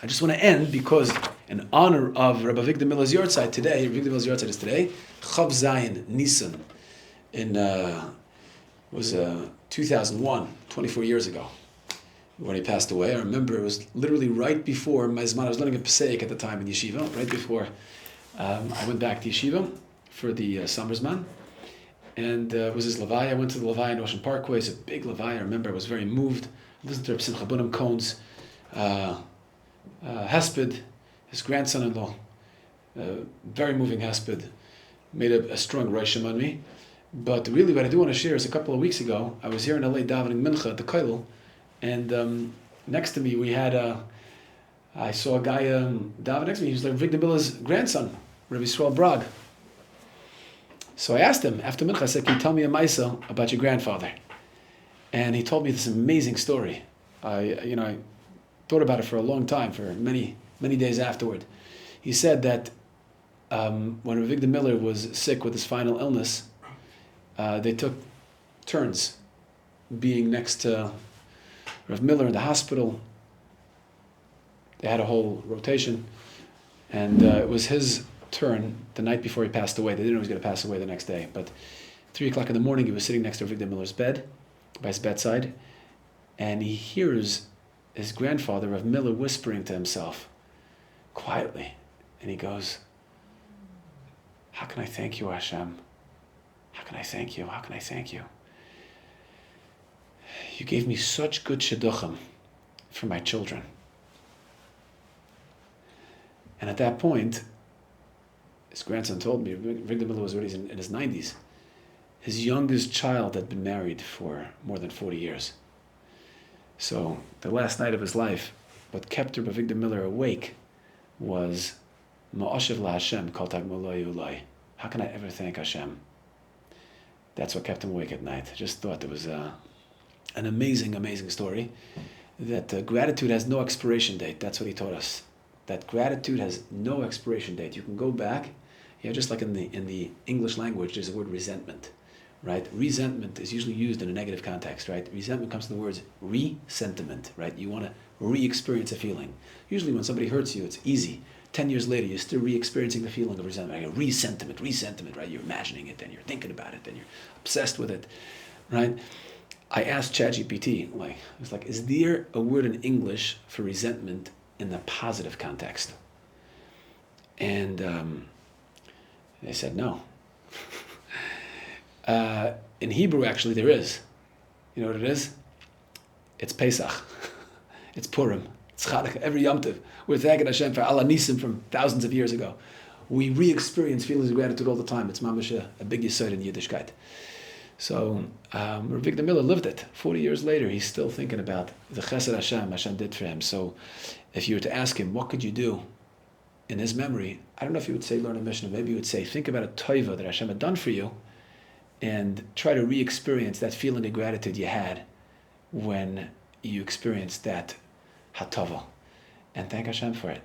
I just want to end because in honor of Rabbi Avigdor Miller's Yortzeit today, Avigdor Miller's Yortzeit is today, Chav Zayin Nisan in 2001, 24 years ago, when he passed away. I remember it was literally right before my Zman. I was learning a Pesach at the time in Yeshiva, right before I went back to Yeshiva for the summer Zman. And it was his Levaya. I went to the Levaya in Ocean Parkway. It's a big Levaya. I remember I was very moved. I listened to Reb Simcha Bunim Cohn's Hesped, his grandson-in-law. Very moving Hesped. Made a strong Rosham on me. But really what I do want to share is a couple of weeks ago, I was here in LA davening Mincha at the Koilel, and next to me we had I saw a guy davening next to me. He was like Avigdor Miller's grandson, Rabbi Yisrael Brag. So I asked him after Mincha, I said, can you tell me a Maisa about your grandfather? And he told me this amazing story. I thought about it for a long time, for many, many days afterward. He said that when Avigdor Miller was sick with his final illness, they took turns being next to Rav Miller in the hospital. They had a whole rotation, and it was his turn the night before he passed away. They didn't know he was going to pass away the next day, but 3 o'clock in the morning he was sitting next to Avigdor Miller's bed, by his bedside, and he hears his grandfather, Rav Miller, whispering to himself quietly, and he goes, how can I thank you, Hashem? How can I thank you? How can I thank you? You gave me such good shidduchim for my children. And at that point, his grandson told me, Avigdor Miller was already in his 90s. His youngest child had been married for more than 40 years. So the last night of his life, what kept Avigdor Miller awake was Ma'ashiv la Hashem kol tagmoloi uloi. How can I ever thank Hashem? That's what kept him awake at night. I just thought it was an amazing, amazing story. That gratitude has no expiration date. That's what he taught us. That gratitude has no expiration date. You can go back, just like in the English language, there's the word resentment, right? Resentment is usually used in a negative context, right? Resentment comes from the words re-sentiment, right? You want to re-experience a feeling. Usually when somebody hurts you, it's easy. 10 years later, you're still re-experiencing the feeling of resentment. Like resentment, right? You're imagining it, and you're thinking about it, and you're obsessed with it, right? I asked ChatGPT, is there a word in English for resentment in the positive context? And they said no. In Hebrew, actually, there is. You know what it is? It's Pesach. It's Purim. It's Chanukah. Every Yom Tov, we're thanking Hashem for Allah Nisim from thousands of years ago. We re-experience feelings of gratitude all the time. It's mamash a big yesod in Yiddishkeit. So Avigdor Miller lived it. 40 years later, he's still thinking about the chesed Hashem did for him. So if you were to ask him, what could you do in his memory? I don't know if he would say learn a mission. Maybe he would say, think about a toiva that Hashem had done for you and try to re-experience that feeling of gratitude you had when you experienced that hatava. And thank Hashem for it.